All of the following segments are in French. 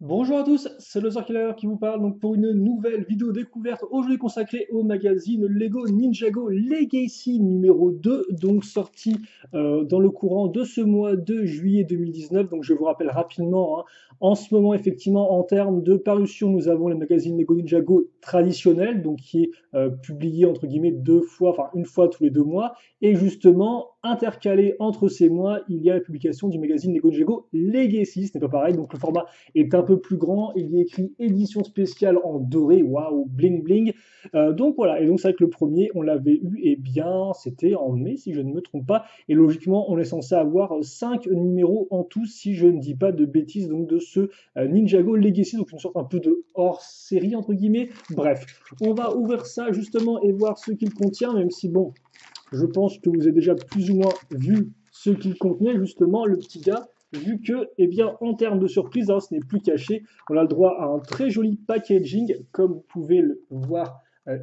Bonjour à tous, c'est le Killer qui vous parle donc pour une nouvelle vidéo découverte aujourd'hui consacrée au magazine Lego Ninjago Legacy numéro 2, donc sorti dans le courant de ce mois de juillet 2019. Donc je vous rappelle rapidement, hein, en ce moment effectivement en termes de parution, nous avons le magazine Lego Ninjago traditionnel, donc qui est publié entre guillemets deux fois, enfin une fois tous les 2 mois, et justement intercalé entre ces mois, il y a la publication du magazine Lego Ninjago Legacy. Ce n'est pas pareil, donc le format est un peu plus grand. Il y a écrit édition spéciale en doré, waouh, bling bling. Donc voilà, et donc c'est vrai que le premier, on l'avait eu, et bien c'était en mai si je ne me trompe pas. Et logiquement, on est censé avoir 5 numéros en tout si je ne dis pas de bêtises, donc de ce Ninjago Legacy, donc une sorte un peu de hors série entre guillemets. Bref, on va ouvrir ça justement et voir ce qu'il contient, même si bon, je pense que vous avez déjà plus ou moins vu ce qu'il contenait, justement, le petit gars, vu que, eh bien, en termes de surprise, hein, ce n'est plus caché, on a le droit à un très joli packaging, comme vous pouvez le voir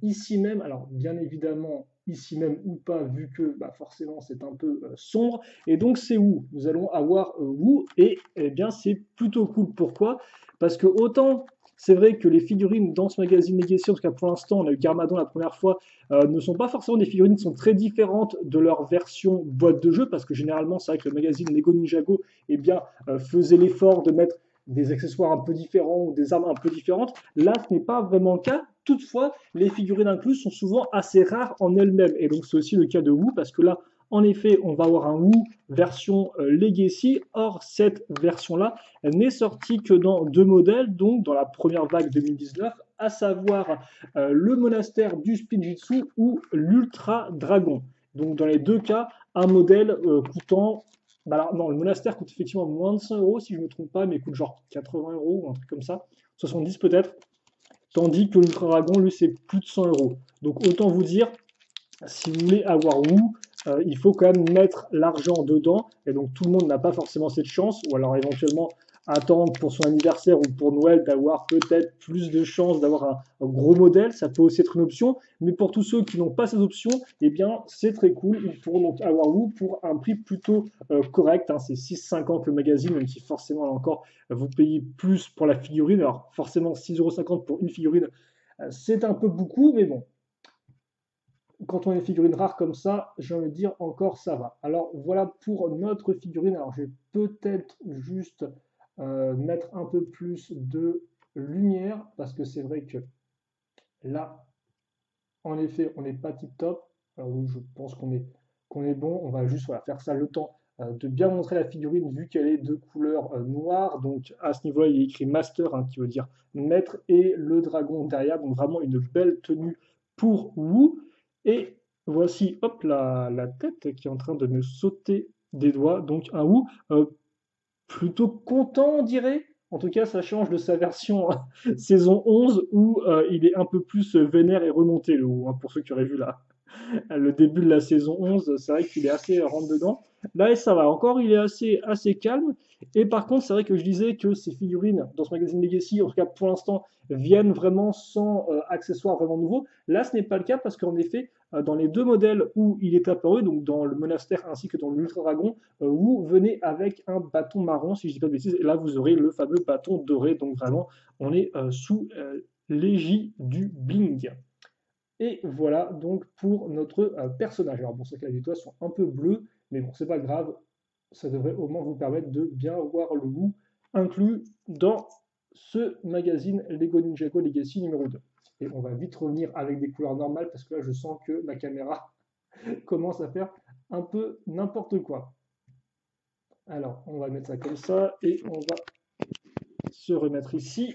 ici même. Alors, bien évidemment, ici même ou pas, vu que bah, forcément c'est un peu sombre. Et donc, c'est où nous allons avoir Wu, et eh bien, c'est plutôt cool. Pourquoi? Parce que autant c'est vrai que les figurines dans ce magazine Legacy, en tout cas pour l'instant, on a eu Garmadon la première fois, ne sont pas forcément des figurines qui sont très différentes de leur version boîte de jeu, parce que généralement, c'est vrai que le magazine Lego Ninjago eh bien, faisait l'effort de mettre des accessoires un peu différents ou des armes un peu différentes. Là, ce n'est pas vraiment le cas. Toutefois, les figurines incluses sont souvent assez rares en elles-mêmes. Et donc, c'est aussi le cas de Wu, parce que là, en effet, on va avoir un Wu version Legacy. Or, cette version-là n'est sortie que dans 2 modèles, donc dans la première vague 2019, à savoir le monastère du Spinjitzu ou l'Ultra Dragon. Donc dans les deux cas, un modèle coûtant. Bah alors, non, le monastère coûte effectivement moins de 100 euros si je ne me trompe pas, mais coûte genre 80 euros ou un truc comme ça, 70 peut-être. Tandis que l'Ultra Dragon, lui, c'est plus de 100 euros. Donc autant vous dire, si vous voulez avoir Woo, il faut quand même mettre l'argent dedans. Et donc tout le monde n'a pas forcément cette chance, ou alors éventuellement attendre pour son anniversaire ou pour Noël d'avoir peut-être plus de chances d'avoir un gros modèle. Ça peut aussi être une option. Mais pour tous ceux qui n'ont pas ces options, eh bien c'est très cool. Ils pourront donc avoir Woo pour un prix plutôt correct, hein. C'est 6,50 le magazine, même si forcément là encore vous payez plus pour la figurine. Alors forcément 6,50 € pour une figurine, c'est un peu beaucoup, mais bon, quand on a une figurine rare comme ça, j'ai envie de dire encore ça va. Alors voilà pour notre figurine. Alors je vais peut-être juste mettre un peu plus de lumière parce que c'est vrai que là, en effet, on n'est pas tip top. Alors oui, je pense qu'on est bon. On va juste voilà, faire ça le temps de bien montrer la figurine vu qu'elle est de couleur noire. Donc à ce niveau-là, il est écrit master, hein, qui veut dire maître, et le dragon derrière. Donc vraiment une belle tenue pour vous. Et voici, hop, la tête qui est en train de me sauter des doigts. Donc un Wu plutôt content, on dirait. En tout cas, ça change de sa version saison 11 où il est un peu plus vénère et remonté, le Wu, hein, pour ceux qui auraient vu le début de la saison 11, c'est vrai qu'il est assez rentre dedans. Là, ça va. Encore, il est assez calme. Et par contre, c'est vrai que je disais que ces figurines dans ce magazine Legacy, en tout cas pour l'instant, viennent vraiment sans accessoires vraiment nouveaux. Là, ce n'est pas le cas parce qu'en effet, dans les 2 modèles où il est apparu, donc dans le monastère ainsi que dans l'Ultra Dragon, vous venez avec un bâton marron, si je ne dis pas de bêtises. Et là, vous aurez le fameux bâton doré. Donc vraiment, on est sous l'égide du bling. Et voilà donc pour notre personnage. Alors bon, c'est que les toits sont un peu bleus, mais bon, c'est pas grave, ça devrait au moins vous permettre de bien voir le goût inclus dans ce magazine Lego Ninjago Legacy numéro 2. Et on va vite revenir avec des couleurs normales parce que là je sens que ma caméra commence à faire un peu n'importe quoi. Alors on va mettre ça comme ça et on va se remettre ici.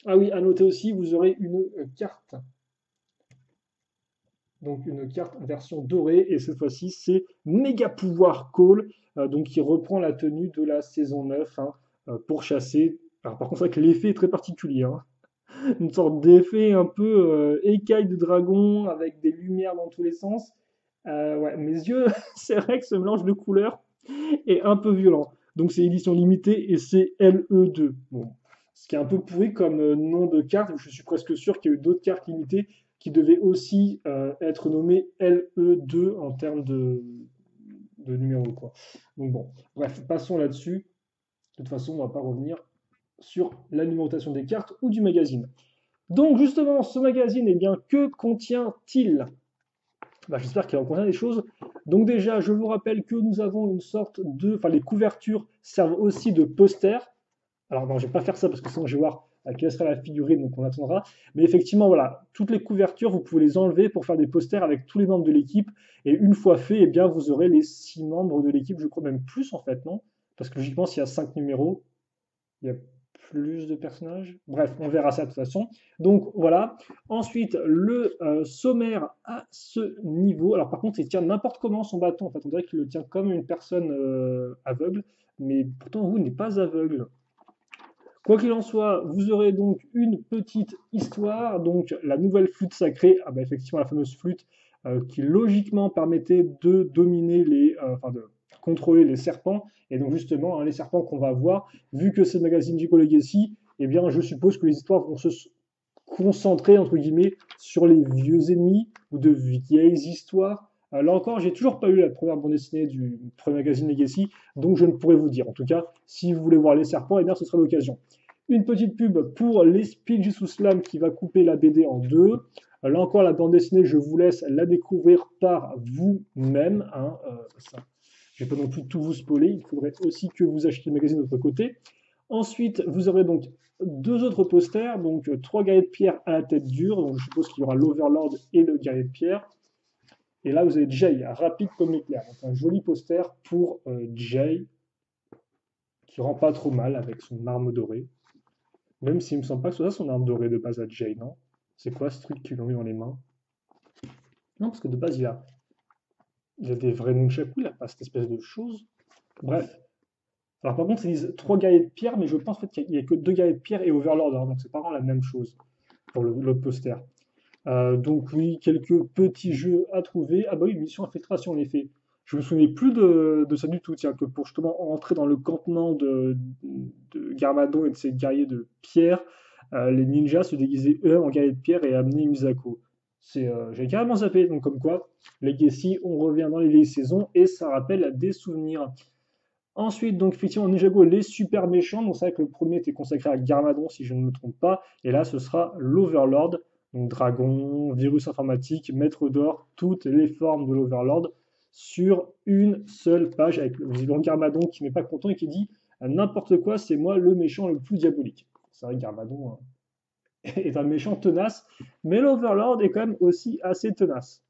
Ah oui, à noter aussi, vous aurez une carte, donc une carte version dorée, et cette fois-ci c'est Méga Pouvoir Call, donc qui reprend la tenue de la saison 9, hein, pour chasser. Alors par contre c'est vrai que l'effet est très particulier, hein. Une sorte d'effet un peu écaille de dragon avec des lumières dans tous les sens. Ouais, mes yeux, c'est vrai que ce mélange de couleurs est un peu violent. Donc c'est édition limitée et c'est LE2. Bon, ce qui est un peu pourri comme nom de carte. Je suis presque sûr qu'il y a eu d'autres cartes limitées qui devaient aussi être nommées LE2 en termes de numéro, quoi. Donc bon, bref, passons là-dessus. De toute façon, on ne va pas revenir sur la numérotation des cartes ou du magazine. Donc justement, ce magazine, eh bien, que contient-il? Bah, j'espère qu'il en contient des choses. Donc déjà, je vous rappelle que nous avons une sorte de... Enfin, les couvertures servent aussi de posters. Alors non, je vais pas faire ça parce que sinon je vais voir quelle sera la figurine, donc on attendra. Mais effectivement, voilà, toutes les couvertures, vous pouvez les enlever pour faire des posters avec tous les membres de l'équipe. Et une fois fait, eh bien, vous aurez les 6 membres de l'équipe, je crois même plus en fait, non? Parce que logiquement, s'il y a 5 numéros, il y a plus de personnages. Bref, on verra ça de toute façon. Donc voilà. Ensuite, le sommaire à ce niveau. Alors par contre, il tient n'importe comment son bâton. En fait, on dirait qu'il le tient comme une personne aveugle. Mais pourtant, vous n'êtes pas aveugle. Quoi qu'il en soit, vous aurez donc une petite histoire, donc la nouvelle flûte sacrée, ah bah effectivement la fameuse flûte qui logiquement permettait de dominer enfin de contrôler les serpents, et donc justement hein, les serpents qu'on va voir, vu que c'est le magazine Dico Legacy, eh bien je suppose que les histoires vont se concentrer entre guillemets sur les vieux ennemis ou de vieilles histoires. Là encore, j'ai toujours pas eu la première bande dessinée du premier magazine Legacy, donc je ne pourrais vous dire. En tout cas, si vous voulez voir les serpents, eh bien ce sera l'occasion. Une petite pub pour les Speed sous Slam qui va couper la BD en deux. Là encore, la bande dessinée, je vous laisse la découvrir par vous-même. Hein, je ne vais pas non plus tout vous spoiler. Il faudrait aussi que vous achetiez le magazine de votre côté. Ensuite, vous aurez donc 2 autres posters, donc 3 guerriers de pierre à la tête dure. Donc je suppose qu'il y aura l'Overlord et le guerrier de pierre. Et là, vous avez Jay, rapide comme l'éclair. Donc un joli poster pour Jay, qui rend pas trop mal avec son arme dorée. Même s'il me semble pas que ce soit son arme dorée de base à Jay, non? C'est quoi ce truc qu'ils lui ont mis dans les mains? Non, parce que de base, il a des vrais nunchaku, il a pas cette espèce de chose. Bref. Alors par contre, ils disent 3 guerriers de pierre, mais je pense en fait, qu'il n'y a que 2 guerriers de pierre et Overlord, hein, donc c'est pas vraiment la même chose pour l'autre poster. Donc oui, quelques petits jeux à trouver. Ah bah oui, mission infiltration en effet. Je me souvenais plus de ça du tout, tiens, que pour justement entrer dans le campement de Garmadon et de ses guerriers de pierre, les ninjas se déguisaient eux en guerriers de pierre et amenaient Misako. J'ai carrément zappé, donc comme quoi, Legacy, on revient dans les vieilles saisons et ça rappelle des souvenirs. Ensuite, donc effectivement, Ninjago, les super méchants. Donc c'est vrai que le premier était consacré à Garmadon, si je ne me trompe pas. Et là, ce sera l'Overlord. Donc dragon, virus informatique, maître d'or, toutes les formes de l'Overlord sur une seule page avec visiblement Garmadon qui n'est pas content et qui dit n'importe quoi, c'est moi le méchant le plus diabolique. C'est vrai que Garmadon est un méchant tenace, mais l'Overlord est quand même aussi assez tenace.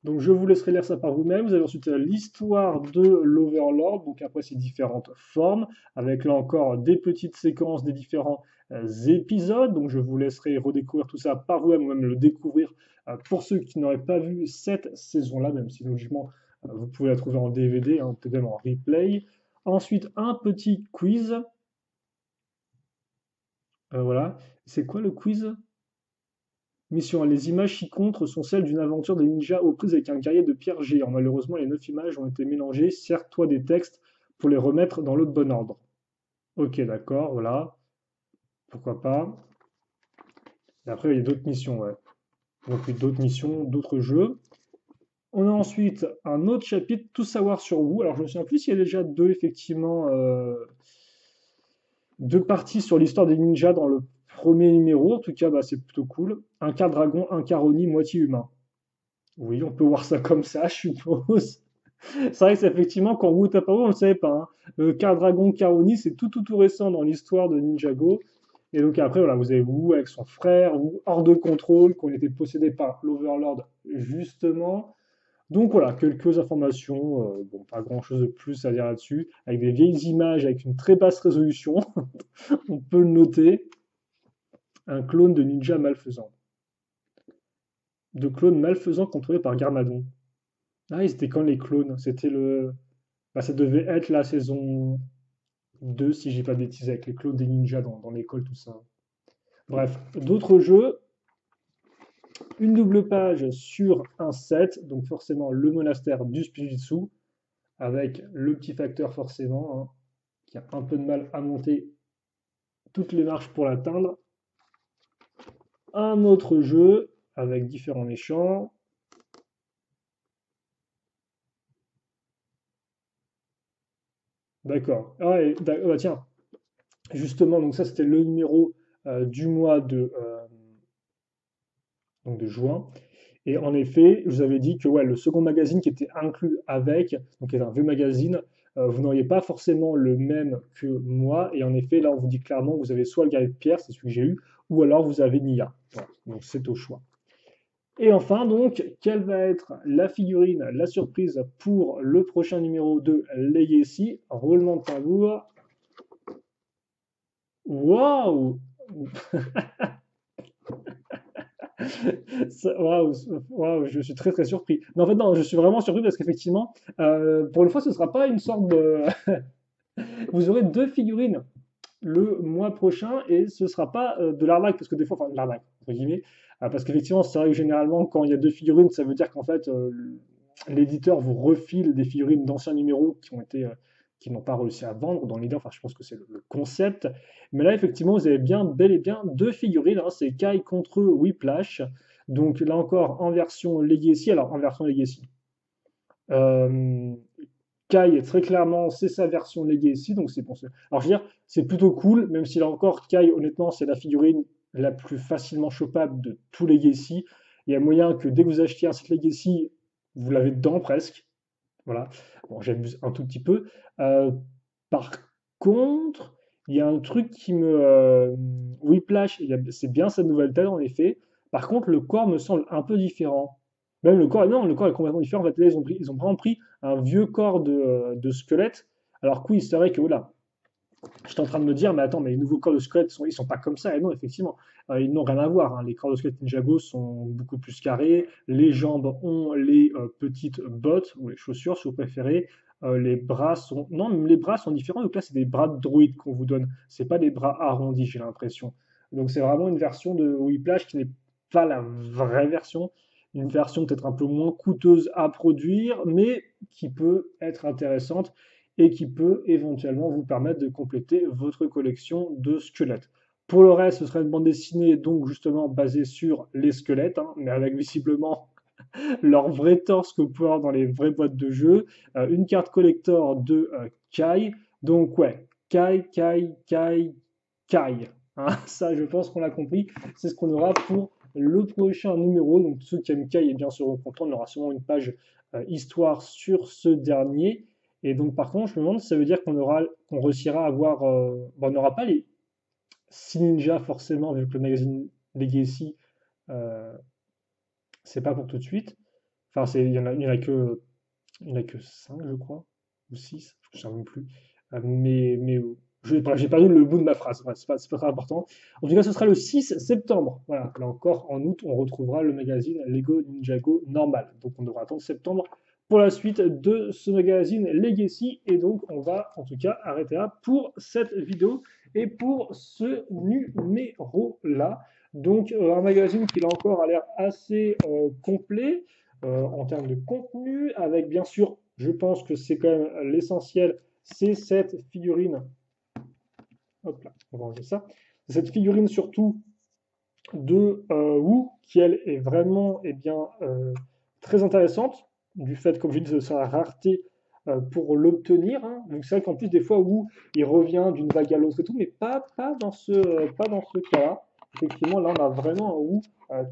Donc je vous laisserai lire ça par vous-même. Vous avez ensuite l'histoire de l'Overlord, donc après ses différentes formes, avec là encore des petites séquences des différents épisodes. Donc je vous laisserai redécouvrir tout ça par vous-même, ou même le découvrir pour ceux qui n'auraient pas vu cette saison-là, même si logiquement vous pouvez la trouver en DVD, hein, peut-être même en replay. Ensuite, un petit quiz. Voilà. C'est quoi le quiz? Mission: les images ci-contre sont celles d'une aventure des ninjas aux prises avec un guerrier de pierre géant. Malheureusement, les 9 images ont été mélangées. Sers-toi des textes pour les remettre dans le bon ordre. Ok, d'accord, voilà. Pourquoi pas. Et après, il y a d'autres missions, ouais. Donc, d'autres missions, d'autres jeux. On a ensuite un autre chapitre, tout savoir sur vous. Alors, je me souviens plus s'il y a déjà effectivement, 2 parties sur l'histoire des ninjas dans le premier numéro. En tout cas, bah, c'est plutôt cool. Un quart dragon, un quart oni, moitié humain. Oui, on peut voir ça comme ça, je suppose. C'est vrai que c'est effectivement, quand Wu est apparu, on ne le savait pas. Hein. Car Dragon Karoni, c'est tout récent dans l'histoire de Ninjago. Et donc après, voilà, vous avez Wu avec son frère, Wu hors de contrôle, qui ont été possédés par l'Overlord, justement. Donc voilà, quelques informations, bon, pas grand-chose de plus à dire là-dessus, avec des vieilles images, avec une très basse résolution, on peut le noter. Un clone de ninja malfaisant. De clones malfaisants contrôlés par Garmadon. Ah, ils étaient quand les clones? C'était le. Bah, ça devait être la saison 2, si j'ai pas de bêtises, avec les clones des ninjas dans l'école, tout ça. Bref, d'autres jeux, une double page sur un set, donc forcément le monastère du Spijitsu, avec le petit facteur forcément, hein, qui a un peu de mal à monter toutes les marches pour l'atteindre. Un autre jeu avec différents méchants. D'accord. Ah, bah, tiens, justement, donc ça c'était le numéro du mois donc de juin. Et en effet, je vous avais dit que ouais, le second magazine qui était inclus avec, donc qui est un vieux magazine, vous n'auriez pas forcément le même que moi. Et en effet, là, on vous dit clairement que vous avez soit le guerrier de pierre, c'est celui que j'ai eu, ou alors vous avez Nia. Voilà. Donc c'est au choix. Et enfin, donc, quelle va être la figurine, la surprise pour le prochain numéro de Legacy? Roulement de tambour. Waouh! Waouh, waouh, je suis très très surpris. Mais en fait, non, je suis vraiment surpris parce qu'effectivement, pour une fois, ce ne sera pas une sorte de. Vous aurez deux figurines le mois prochain et ce ne sera pas de l'arnaque, parce que des fois, enfin, de l'arnaque, entre guillemets, parce qu'effectivement, c'est vrai que généralement, quand il y a deux figurines, ça veut dire qu'en fait, l'éditeur vous refile des figurines d'anciens numéros qui ont été. Qui n'ont pas réussi à vendre dans l'idée, enfin je pense que c'est le concept. Mais là, effectivement, vous avez bien, bel et bien deux figurines, hein, c'est Kai contre Whiplash. Donc là encore, en version Legacy. Alors, en version Legacy, euh, Kai, très clairement, c'est sa version Legacy, donc c'est pour ça. Alors, je veux dire, c'est plutôt cool, même si là encore, Kai, honnêtement, c'est la figurine la plus facilement chopable de tout Legacy. Il y a moyen que dès que vous achetez un set Legacy, vous l'avez dedans presque. Voilà. Bon, j'abuse un tout petit peu. Euh, Par contre, il y a un truc qui me. Whiplash, c'est bien sa nouvelle tête en effet. Par contre, le corps me semble un peu différent. Même le corps, non, le corps est complètement différent. En fait, là, ils ont vraiment pris un vieux corps de squelette. Alors que oui, c'est vrai que voilà, j'étais en train de me dire, mais attends, mais les nouveaux corps de squelette, ils sont pas comme ça. Et non, effectivement, ils n'ont rien à voir, hein. Les corps de squelette Ninjago sont beaucoup plus carrés. Les jambes ont les petites bottes ou les chaussures, si vous préférez. Les bras sont. Non, même les bras sont différents. Donc là, c'est des bras de droïde qu'on vous donne. C'est pas des bras arrondis, j'ai l'impression. Donc c'est vraiment une version de Whiplash qui n'est pas la vraie version. Une version peut-être un peu moins coûteuse à produire, mais qui peut être intéressante et qui peut éventuellement vous permettre de compléter votre collection de squelettes. Pour le reste, ce sera une bande dessinée donc justement basée sur les squelettes, hein, mais avec visiblement leur vrai torse que vous pouvez avoir dans les vraies boîtes de jeu, une carte collector de Kai. Donc ouais, Kai, Kai, Kai, Kai. Hein, ça, je pense qu'on l'a compris. C'est ce qu'on aura pour le prochain numéro. Donc ceux qui aiment Kai, eh bien, seront contents. On aura sûrement une page histoire sur ce dernier. Et donc par contre, je me demande si ça veut dire qu'on réussira à avoir. Bon, on n'aura pas les 6 ninjas forcément, vu que le magazine Legacy, euh, c'est pas pour tout de suite. Enfin, il y en a que 5, je crois, ou 6, je ne sais même plus. Bref, j'ai perdu le bout de ma phrase. Bref, c'est pas très important. En tout cas, ce sera le 6 septembre. Voilà, là encore, en août, on retrouvera le magazine Lego Ninjago normal. Donc, on devra attendre septembre pour la suite de ce magazine Legacy. Et donc, on va en tout cas arrêter là pour cette vidéo et pour ce numéro-là. Donc, un magazine qui, là encore, a l'air assez complet en termes de contenu, avec bien sûr, je pense que c'est quand même l'essentiel, c'est cette figurine. Hop là, on va enlever ça. Cette figurine surtout de Wu, qui elle est vraiment bien, très intéressante, du fait, comme je dis, de sa rareté pour l'obtenir. Hein. Donc c'est vrai qu'en plus, des fois, Wu, il revient d'une vague à l'autre et tout, mais pas dans ce cas-là. Effectivement, là, on a vraiment un Wu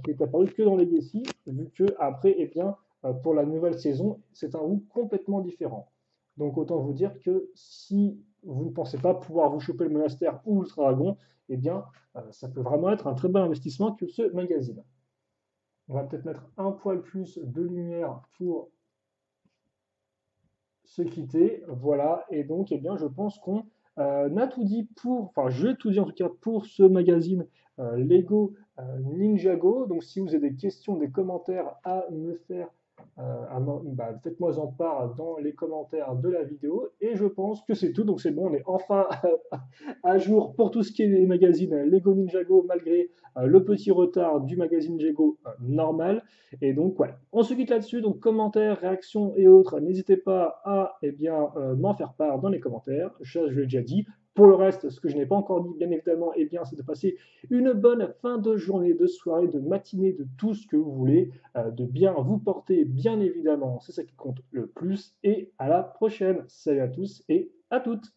qui est apparu que dans Legacy, vu que après, eh bien, pour la nouvelle saison, c'est un Wu complètement différent. Donc autant vous dire que si vous ne pensez pas pouvoir vous choper le monastère ou l'Ultra Dragon, eh bien, ça peut vraiment être un très bon investissement que ce magazine. On va peut-être mettre un poil plus de lumière pour se quitter. Voilà, et donc, eh bien, je pense qu'on a tout dit enfin, je vais tout dire en tout cas pour ce magazine Lego Ninjago. Donc, si vous avez des questions, des commentaires à me faire, faites-moi en part dans les commentaires de la vidéo. Et je pense que c'est tout. Donc, c'est bon, on est enfin à jour pour tout ce qui est les magazines Lego Ninjago, malgré le petit retard du magazine Lego normal. Et donc, ouais, on se quitte là-dessus. Donc, commentaires, réactions et autres, n'hésitez pas à m'en faire part dans les commentaires. Ça, je l'ai déjà dit. Pour le reste, ce que je n'ai pas encore dit, bien évidemment, c'est de passer une bonne fin de journée, de soirée, de matinée, de tout ce que vous voulez, de bien vous porter, bien évidemment. C'est ça qui compte le plus. Et à la prochaine. Salut à tous et à toutes.